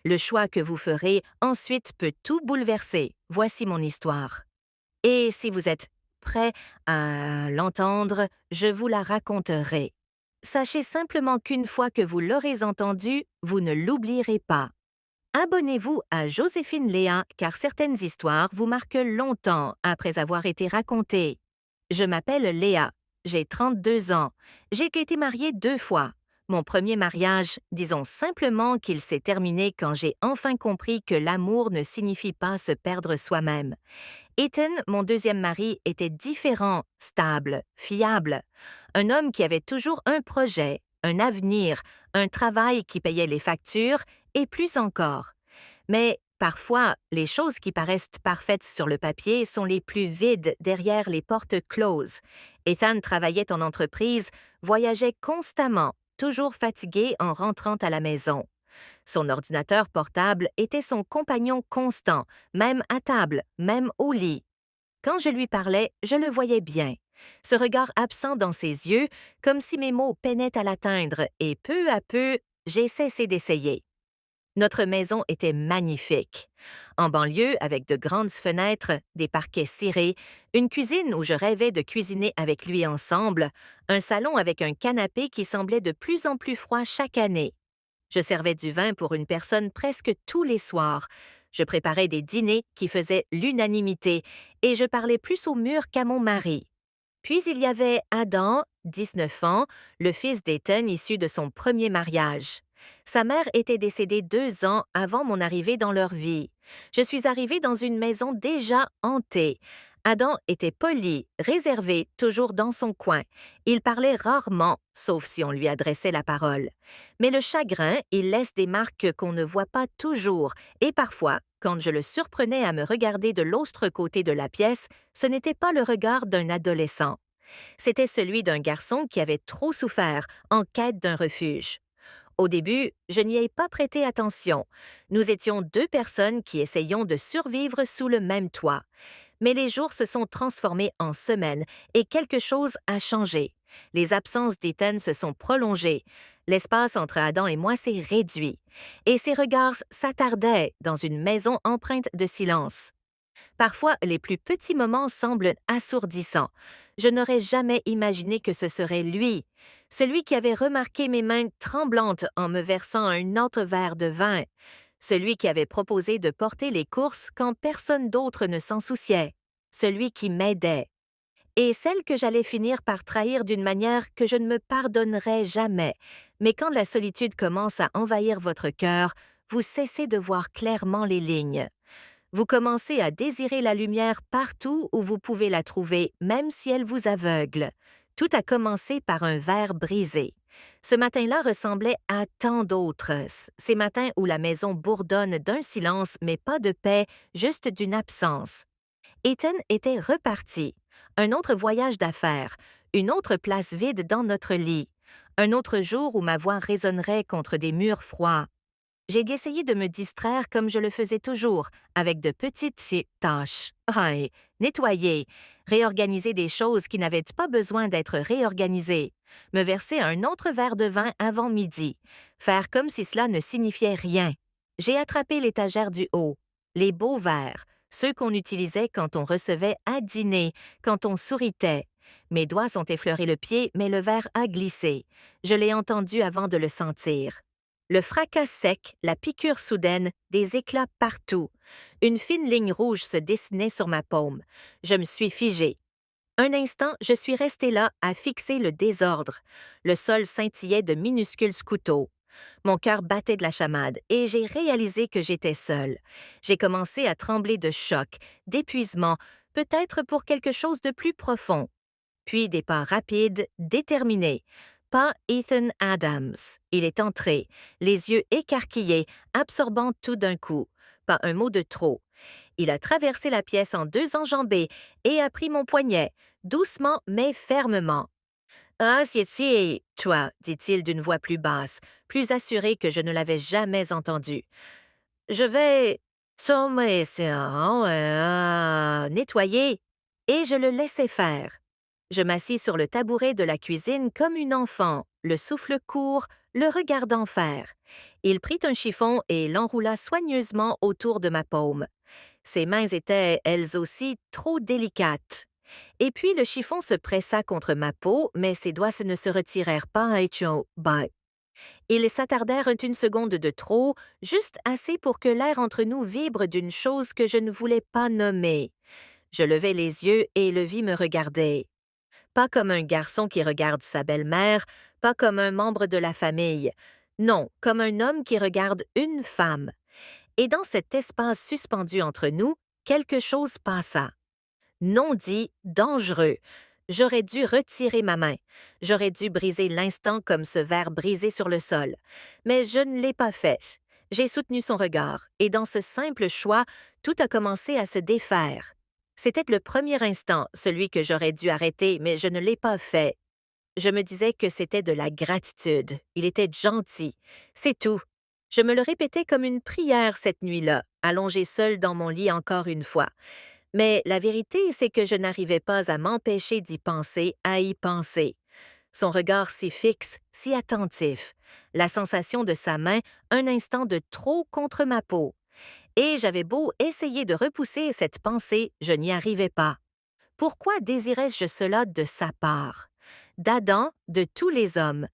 Le choix que vous ferez ensuite peut tout bouleverser. Voici mon histoire. Et si vous êtes prêt à l'entendre, je vous la raconterai. Sachez simplement qu'une fois que vous l'aurez entendue, vous ne l'oublierez pas. Abonnez-vous à Joséphine Léa car certaines histoires vous marquent longtemps après avoir été racontées. Je m'appelle Léa, j'ai 32 ans. J'ai été mariée 2 fois. Mon premier mariage, disons simplement qu'il s'est terminé quand j'ai enfin compris que l'amour ne signifie pas se perdre soi-même. Ethan, mon deuxième mari, était différent, stable, fiable. Un homme qui avait toujours un projet, un avenir, un travail qui payait les factures et plus encore. Mais parfois, les choses qui paraissent parfaites sur le papier sont les plus vides derrière les portes closes. Ethan travaillait en entreprise, voyageait constamment, toujours fatigué en rentrant à la maison. Son ordinateur portable était son compagnon constant, même à table, même au lit. Quand je lui parlais, je le voyais bien. Ce regard absent dans ses yeux, comme si mes mots peinaient à l'atteindre, et peu à peu, j'ai cessé d'essayer. Notre maison était magnifique. En banlieue, avec de grandes fenêtres, des parquets cirés, une cuisine où je rêvais de cuisiner avec lui ensemble, un salon avec un canapé qui semblait de plus en plus froid chaque année. Je servais du vin pour une personne presque tous les soirs. Je préparais des dîners qui faisaient l'unanimité et je parlais plus au mur qu'à mon mari. Puis il y avait Adam, 19 ans, le fils d'Ethan issu de son premier mariage. Sa mère était décédée 2 ans avant mon arrivée dans leur vie. Je suis arrivée dans une maison déjà hantée. Adam était poli, réservé, toujours dans son coin. Il parlait rarement, sauf si on lui adressait la parole. Mais le chagrin, il laisse des marques qu'on ne voit pas toujours, et parfois, quand je le surprenais à me regarder de l'autre côté de la pièce, ce n'était pas le regard d'un adolescent. C'était celui d'un garçon qui avait trop souffert, en quête d'un refuge. Au début, je n'y ai pas prêté attention. Nous étions 2 personnes qui essayions de survivre sous le même toit. Mais les jours se sont transformés en semaines et quelque chose a changé. Les absences d'Ethan se sont prolongées. L'espace entre Adam et moi s'est réduit. Et ses regards s'attardaient dans une maison empreinte de silence. Parfois, les plus petits moments semblent assourdissants. Je n'aurais jamais imaginé que ce serait lui, celui qui avait remarqué mes mains tremblantes en me versant un autre verre de vin, celui qui avait proposé de porter les courses quand personne d'autre ne s'en souciait, celui qui m'aidait, et celle que j'allais finir par trahir d'une manière que je ne me pardonnerai jamais. Mais quand la solitude commence à envahir votre cœur, vous cessez de voir clairement les lignes. Vous commencez à désirer la lumière partout où vous pouvez la trouver, même si elle vous aveugle. Tout a commencé par un verre brisé. Ce matin-là ressemblait à tant d'autres, ces matins où la maison bourdonne d'un silence mais pas de paix, juste d'une absence. Ethan était reparti. Un autre voyage d'affaires, une autre place vide dans notre lit, un autre jour où ma voix résonnerait contre des murs froids. J'ai essayé de me distraire comme je le faisais toujours, avec de petites tâches. Ouais, nettoyer, réorganiser des choses qui n'avaient pas besoin d'être réorganisées, me verser un autre verre de vin avant midi, faire comme si cela ne signifiait rien. J'ai attrapé l'étagère du haut, les beaux verres, ceux qu'on utilisait quand on recevait à dîner, quand on souritait. Mes doigts ont effleuré le pied, mais le verre a glissé. Je l'ai entendu avant de le sentir. Le fracas sec, la piqûre soudaine, des éclats partout. Une fine ligne rouge se dessinait sur ma paume. Je me suis figée. Un instant, je suis restée là à fixer le désordre. Le sol scintillait de minuscules couteaux. Mon cœur battait de la chamade et j'ai réalisé que j'étais seule. J'ai commencé à trembler de choc, d'épuisement, peut-être pour quelque chose de plus profond. Puis des pas rapides, déterminés. Pas Ethan Adams. Il est entré, les yeux écarquillés, absorbant tout d'un coup. Pas un mot de trop. Il a traversé la pièce en 2 enjambées et a pris mon poignet, doucement mais fermement. « Assieds, toi, dit-il d'une voix plus basse, plus assurée que je ne l'avais jamais entendu. Je vais nettoyer. Et je le laissai faire. Je m'assis sur le tabouret de la cuisine comme une enfant, le souffle court, le regardant faire. Il prit un chiffon et l'enroula soigneusement autour de ma paume. Ses mains étaient, elles aussi, trop délicates. Et puis le chiffon se pressa contre ma peau, mais ses doigts ne se retirèrent pas et ils s'attardèrent une seconde de trop, juste assez pour que l'air entre nous vibre d'une chose que je ne voulais pas nommer. Je levai les yeux et le vis me regarder. Pas comme un garçon qui regarde sa belle-mère, pas comme un membre de la famille. Non, comme un homme qui regarde une femme. Et dans cet espace suspendu entre nous, quelque chose passa. Non dit, dangereux. J'aurais dû retirer ma main. J'aurais dû briser l'instant comme ce verre brisé sur le sol. Mais je ne l'ai pas fait. J'ai soutenu son regard, et dans ce simple choix, tout a commencé à se défaire. C'était le premier instant, celui que j'aurais dû arrêter, mais je ne l'ai pas fait. Je me disais que c'était de la gratitude. Il était gentil. C'est tout. Je me le répétais comme une prière cette nuit-là, allongée seule dans mon lit encore une fois. Mais la vérité, c'est que je n'arrivais pas à m'empêcher d'y penser, à y penser. Son regard si fixe, si attentif. La sensation de sa main, un instant de trop contre ma peau. Et j'avais beau essayer de repousser cette pensée, je n'y arrivais pas. Pourquoi désirais-je cela de sa part? D'Adam, de tous les hommes.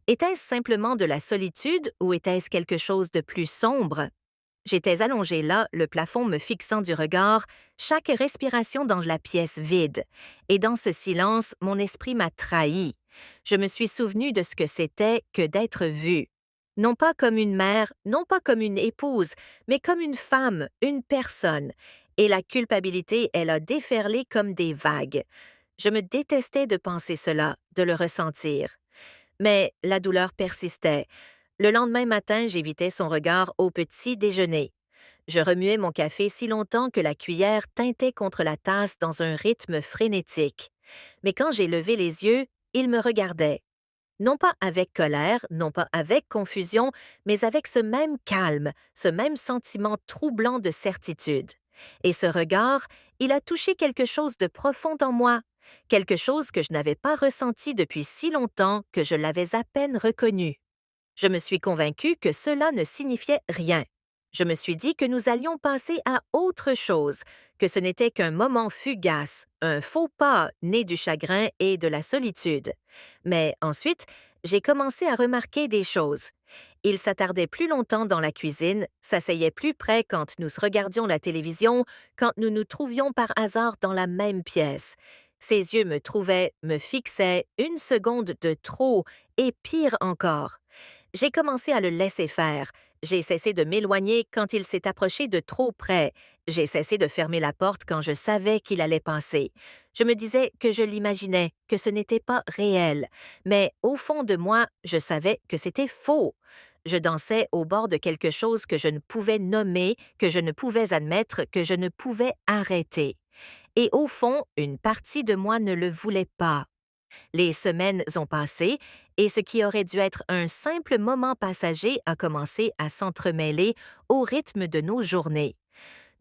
Était-ce simplement de la solitude ou était-ce quelque chose de plus sombre? J'étais allongée là, le plafond me fixant du regard, chaque respiration dans la pièce vide. Et dans ce silence, mon esprit m'a trahi. Je me suis souvenu de ce que c'était que d'être vue. Non pas comme une mère, non pas comme une épouse, mais comme une femme, une personne. Et la culpabilité, elle a déferlé comme des vagues. Je me détestais de penser cela, de le ressentir. Mais la douleur persistait. Le lendemain matin, j'évitais son regard au petit déjeuner. Je remuais mon café si longtemps que la cuillère tintait contre la tasse dans un rythme frénétique. Mais quand j'ai levé les yeux, il me regardait. Non pas avec colère, non pas avec confusion, mais avec ce même calme, ce même sentiment troublant de certitude. Et ce regard, il a touché quelque chose de profond en moi, quelque chose que je n'avais pas ressenti depuis si longtemps que je l'avais à peine reconnu. Je me suis convaincue que cela ne signifiait rien. Je me suis dit que nous allions passer à autre chose, que ce n'était qu'un moment fugace, un faux pas né du chagrin et de la solitude. Mais ensuite, j'ai commencé à remarquer des choses. Il s'attardait plus longtemps dans la cuisine, s'asseyait plus près quand nous regardions la télévision, quand nous nous trouvions par hasard dans la même pièce. Ses yeux me trouvaient, me fixaient, une seconde de trop, et pire encore. J'ai commencé à le laisser faire. J'ai cessé de m'éloigner quand il s'est approché de trop près. J'ai cessé de fermer la porte quand je savais qu'il allait passer. Je me disais que je l'imaginais, que ce n'était pas réel. Mais au fond de moi, je savais que c'était faux. Je dansais au bord de quelque chose que je ne pouvais nommer, que je ne pouvais admettre, que je ne pouvais arrêter. Et au fond, une partie de moi ne le voulait pas. Les semaines ont passé et ce qui aurait dû être un simple moment passager a commencé à s'entremêler au rythme de nos journées.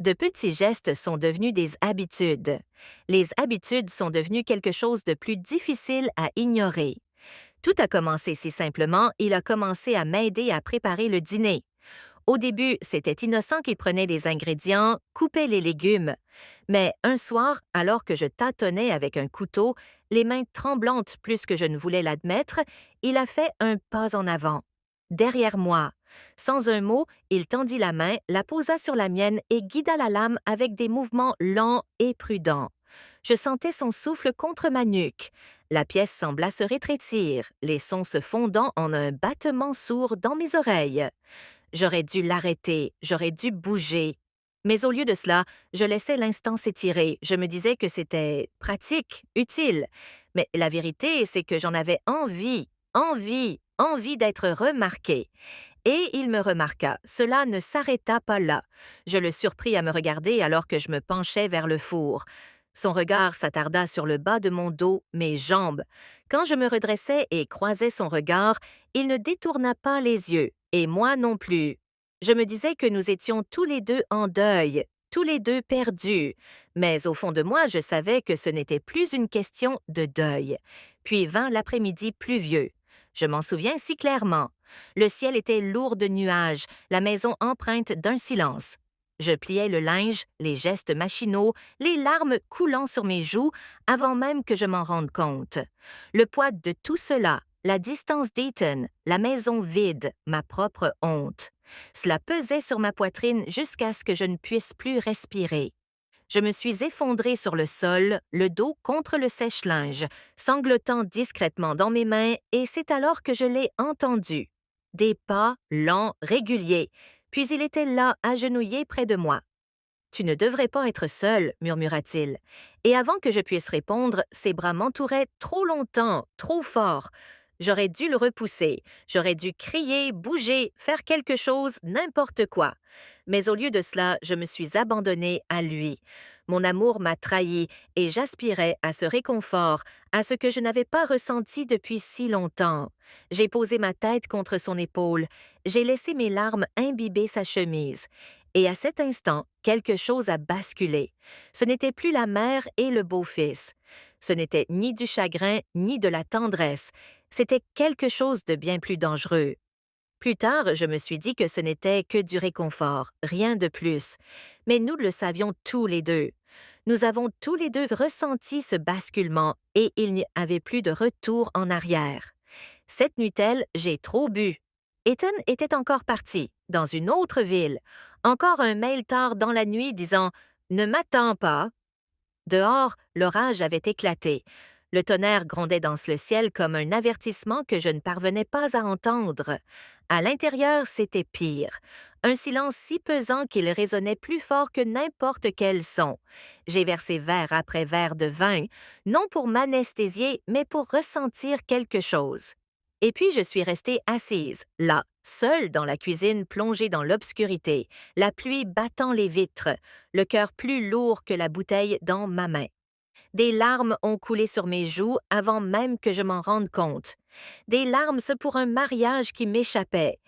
De petits gestes sont devenus des habitudes. Les habitudes sont devenues quelque chose de plus difficile à ignorer. Tout a commencé si simplement, il a commencé à m'aider à préparer le dîner. Au début, c'était innocent qu'il prenait les ingrédients, coupait les légumes. Mais un soir, alors que je tâtonnais avec un couteau, les mains tremblantes plus que je ne voulais l'admettre, il a fait un pas en avant. Derrière moi. Sans un mot, il tendit la main, la posa sur la mienne et guida la lame avec des mouvements lents et prudents. Je sentais son souffle contre ma nuque. La pièce sembla se rétrécir, les sons se fondant en un battement sourd dans mes oreilles. J'aurais dû l'arrêter, j'aurais dû bouger. Mais au lieu de cela, je laissais l'instant s'étirer. Je me disais que c'était pratique, utile. Mais la vérité, c'est que j'en avais envie d'être remarqué. Et il me remarqua. Cela ne s'arrêta pas là. Je le surpris à me regarder alors que je me penchais vers le four. Son regard s'attarda sur le bas de mon dos, mes jambes. Quand je me redressais et croisais son regard, il ne détourna pas les yeux, et moi non plus. Je me disais que nous étions tous les deux en deuil, tous les deux perdus, mais au fond de moi, je savais que ce n'était plus une question de deuil. Puis vint l'après-midi pluvieux. Je m'en souviens si clairement. Le ciel était lourd de nuages, la maison empreinte d'un silence. Je pliais le linge, les gestes machinaux, les larmes coulant sur mes joues avant même que je m'en rende compte. Le poids de tout cela, la distance d'Ethan, la maison vide, ma propre honte. Cela pesait sur ma poitrine jusqu'à ce que je ne puisse plus respirer. Je me suis effondrée sur le sol, le dos contre le sèche-linge, sanglotant discrètement dans mes mains, et c'est alors que je l'ai entendu. Des pas lents, réguliers, puis il était là, agenouillé près de moi. Tu ne devrais pas être seul, murmura-t-il. Et avant que je puisse répondre, ses bras m'entouraient trop longtemps, trop fort. J'aurais dû le repousser, j'aurais dû crier, bouger, faire quelque chose, n'importe quoi. Mais au lieu de cela, je me suis abandonnée à lui. Mon amour m'a trahi et j'aspirais à ce réconfort, à ce que je n'avais pas ressenti depuis si longtemps. J'ai posé ma tête contre son épaule, j'ai laissé mes larmes imbiber sa chemise. Et à cet instant, quelque chose a basculé. Ce n'était plus la mère et le beau-fils. Ce n'était ni du chagrin ni de la tendresse. C'était quelque chose de bien plus dangereux. Plus tard, je me suis dit que ce n'était que du réconfort, rien de plus. Mais nous le savions tous les deux. Nous avons tous les deux ressenti ce basculement et il n'y avait plus de retour en arrière. Cette nuit-elle, j'ai trop bu. Ethan était encore parti, dans une autre ville. Encore un mail tard dans la nuit disant « Ne m'attends pas ». Dehors, l'orage avait éclaté. Le tonnerre grondait dans le ciel comme un avertissement que je ne parvenais pas à entendre. À l'intérieur, c'était pire. Un silence si pesant qu'il résonnait plus fort que n'importe quel son. J'ai versé verre après verre de vin, non pour m'anesthésier, mais pour ressentir quelque chose. Et puis je suis restée assise, là, seule dans la cuisine plongée dans l'obscurité, la pluie battant les vitres, le cœur plus lourd que la bouteille dans ma main. Des larmes ont coulé sur mes joues avant même que je m'en rende compte. Des larmes pour un mariage qui m'échappait.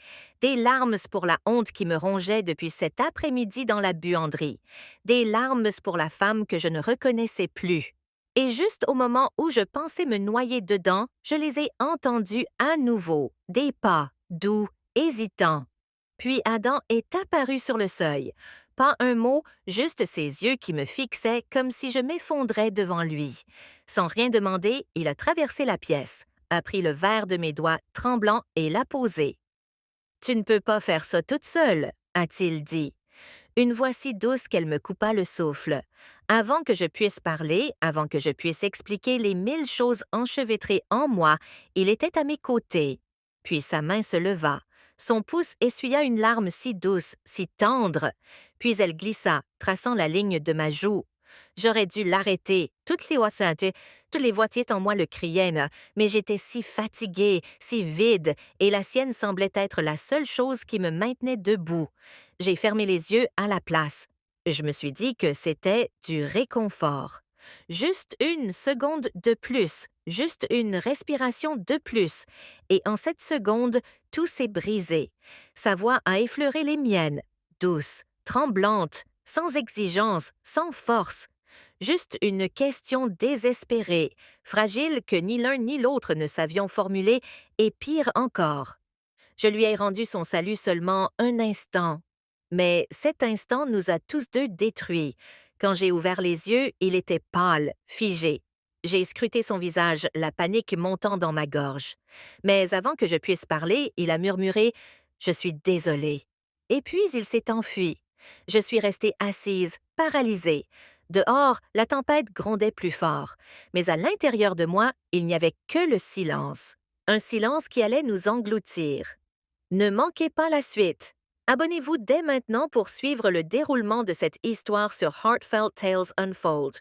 Des larmes pour la honte qui me rongeait depuis cet après-midi dans la buanderie. Des larmes pour la femme que je ne reconnaissais plus. Et juste au moment où je pensais me noyer dedans, je les ai entendus à nouveau, des pas, doux, hésitants. Puis Adam est apparu sur le seuil. Pas un mot, juste ses yeux qui me fixaient comme si je m'effondrais devant lui. Sans rien demander, il a traversé la pièce, a pris le verre de mes doigts tremblants et l'a posé. « Tu ne peux pas faire ça toute seule, » a-t-il dit. Une voix si douce qu'elle me coupa le souffle. Avant que je puisse parler, avant que je puisse expliquer les 1000 choses enchevêtrées en moi, il était à mes côtés. Puis sa main se leva. Son pouce essuya une larme si douce, si tendre. Puis elle glissa, traçant la ligne de ma joue. J'aurais dû l'arrêter. Toutes les voitiers en moi le criaient, mais j'étais si fatiguée, si vide, et la sienne semblait être la seule chose qui me maintenait debout. J'ai fermé les yeux à la place. Je me suis dit que c'était du réconfort. Juste une seconde de plus, juste une respiration de plus. Et en cette seconde, tout s'est brisé. Sa voix a effleuré les miennes, douce, tremblante, sans exigence, sans force. Juste une question désespérée, fragile que ni l'un ni l'autre ne savions formuler, et pire encore. Je lui ai rendu son salut seulement un instant. Mais cet instant nous a tous deux détruits. Quand j'ai ouvert les yeux, il était pâle, figé. J'ai scruté son visage, la panique montant dans ma gorge. Mais avant que je puisse parler, il a murmuré « Je suis désolée ». Et puis il s'est enfui. Je suis restée assise, paralysée. Dehors, la tempête grondait plus fort. Mais à l'intérieur de moi, il n'y avait que le silence. Un silence qui allait nous engloutir. Ne manquez pas la suite. Abonnez-vous dès maintenant pour suivre le déroulement de cette histoire sur Heartfelt Tales Unfold.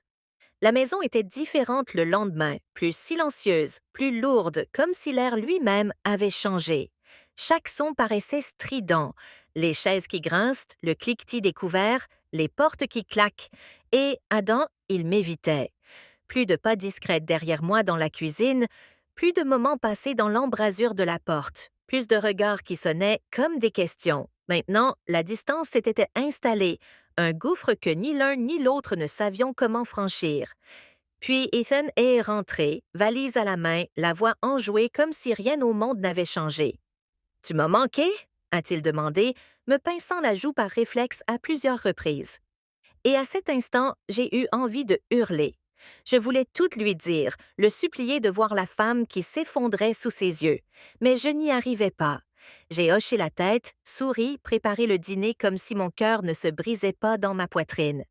La maison était différente le lendemain, plus silencieuse, plus lourde, comme si l'air lui-même avait changé. Chaque son paraissait strident. Les chaises qui grincent, le cliquetis des couverts, les portes qui claquent. Et Adam, il m'évitait. Plus de pas discrets derrière moi dans la cuisine, plus de moments passés dans l'embrasure de la porte, plus de regards qui sonnaient comme des questions. Maintenant, la distance s'était installée, un gouffre que ni l'un ni l'autre ne savions comment franchir. Puis Ethan est rentré, valise à la main, la voix enjouée comme si rien au monde n'avait changé. Tu m'as manqué? A-t-il demandé, me pinçant la joue par réflexe à plusieurs reprises. Et à cet instant, j'ai eu envie de hurler. Je voulais tout lui dire, le supplier de voir la femme qui s'effondrait sous ses yeux, mais je n'y arrivais pas. J'ai hoché la tête, souri, préparé le dîner comme si mon cœur ne se brisait pas dans ma poitrine.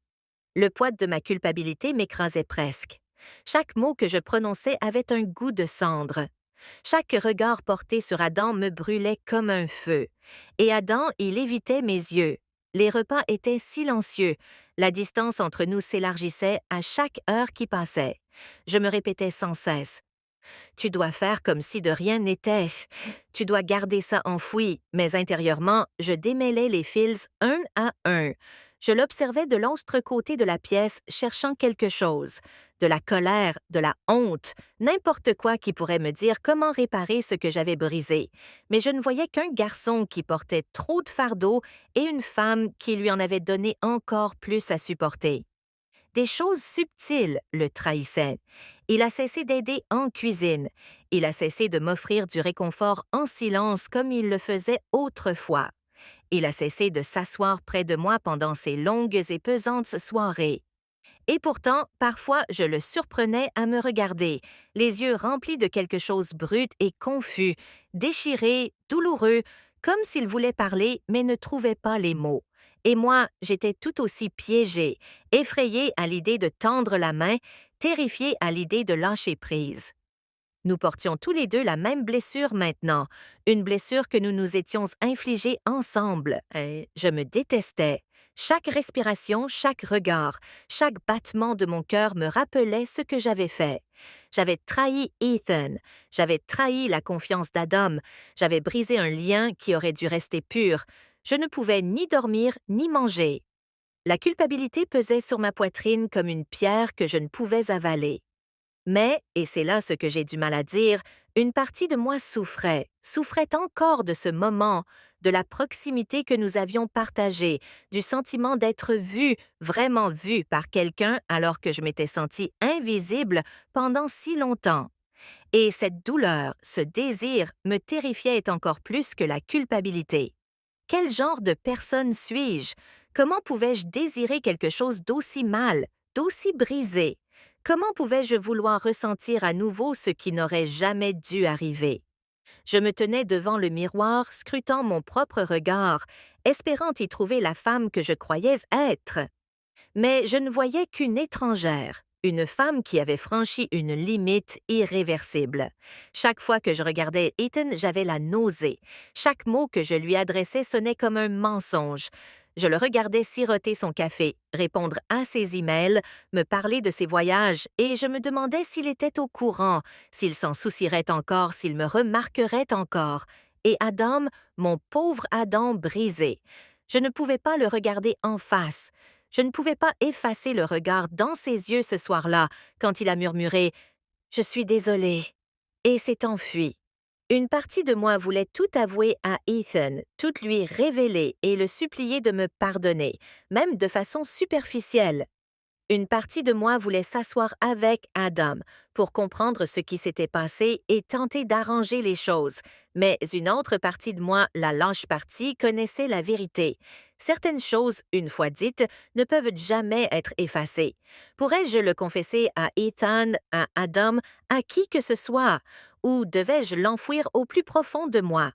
Le poids de ma culpabilité m'écrasait presque. Chaque mot que je prononçais avait un goût de cendre. Chaque regard porté sur Adam me brûlait comme un feu. Et Adam, il évitait mes yeux. Les repas étaient silencieux. La distance entre nous s'élargissait à chaque heure qui passait. Je me répétais sans cesse. Tu dois faire comme si de rien n'était. Tu dois garder ça enfoui, mais intérieurement, je démêlais les fils un à un. Je l'observais de l'autre côté de la pièce, cherchant quelque chose. De la colère, de la honte, n'importe quoi qui pourrait me dire comment réparer ce que j'avais brisé. Mais je ne voyais qu'un garçon qui portait trop de fardeau et une femme qui lui en avait donné encore plus à supporter. Des choses subtiles le trahissaient. Il a cessé d'aider en cuisine. Il a cessé de m'offrir du réconfort en silence comme il le faisait autrefois. Il a cessé de s'asseoir près de moi pendant ces longues et pesantes soirées. Et pourtant, parfois, je le surprenais à me regarder, les yeux remplis de quelque chose brut et confus, déchiré, douloureux, comme s'il voulait parler mais ne trouvait pas les mots. Et moi, j'étais tout aussi piégée, effrayée à l'idée de tendre la main, terrifiée à l'idée de lâcher prise. Nous portions tous les deux la même blessure maintenant, une blessure que nous nous étions infligée ensemble. Et je me détestais. Chaque respiration, chaque regard, chaque battement de mon cœur me rappelait ce que j'avais fait. J'avais trahi Ethan, j'avais trahi la confiance d'Adam, j'avais brisé un lien qui aurait dû rester pur. Je ne pouvais ni dormir ni manger. La culpabilité pesait sur ma poitrine comme une pierre que je ne pouvais avaler. Mais, et c'est là ce que j'ai du mal à dire, une partie de moi souffrait encore de ce moment, de la proximité que nous avions partagée, du sentiment d'être vu, vraiment vu par quelqu'un alors que je m'étais sentie invisible pendant si longtemps. Et cette douleur, ce désir me terrifiait encore plus que la culpabilité. Quel genre de personne suis-je? Comment pouvais-je désirer quelque chose d'aussi mal, d'aussi brisé? Comment pouvais-je vouloir ressentir à nouveau ce qui n'aurait jamais dû arriver? Je me tenais devant le miroir, scrutant mon propre regard, espérant y trouver la femme que je croyais être. Mais je ne voyais qu'une étrangère, une femme qui avait franchi une limite irréversible. Chaque fois que je regardais Ethan, j'avais la nausée. Chaque mot que je lui adressais sonnait comme un mensonge. Je le regardais siroter son café, répondre à ses emails, me parler de ses voyages, et je me demandais s'il était au courant, s'il s'en soucierait encore, s'il me remarquerait encore. Et Adam, mon pauvre Adam brisé. Je ne pouvais pas le regarder en face. Je ne pouvais pas effacer le regard dans ses yeux ce soir-là, quand il a murmuré « Je suis désolée » et s'est enfui. Une partie de moi voulait tout avouer à Ethan, tout lui révéler et le supplier de me pardonner, même de façon superficielle. Une partie de moi voulait s'asseoir avec Adam pour comprendre ce qui s'était passé et tenter d'arranger les choses, mais une autre partie de moi, la lâche partie, connaissait la vérité. Certaines choses, une fois dites, ne peuvent jamais être effacées. Pourrais-je le confesser à Ethan, à Adam, à qui que ce soit, ou devais-je l'enfouir au plus profond de moi?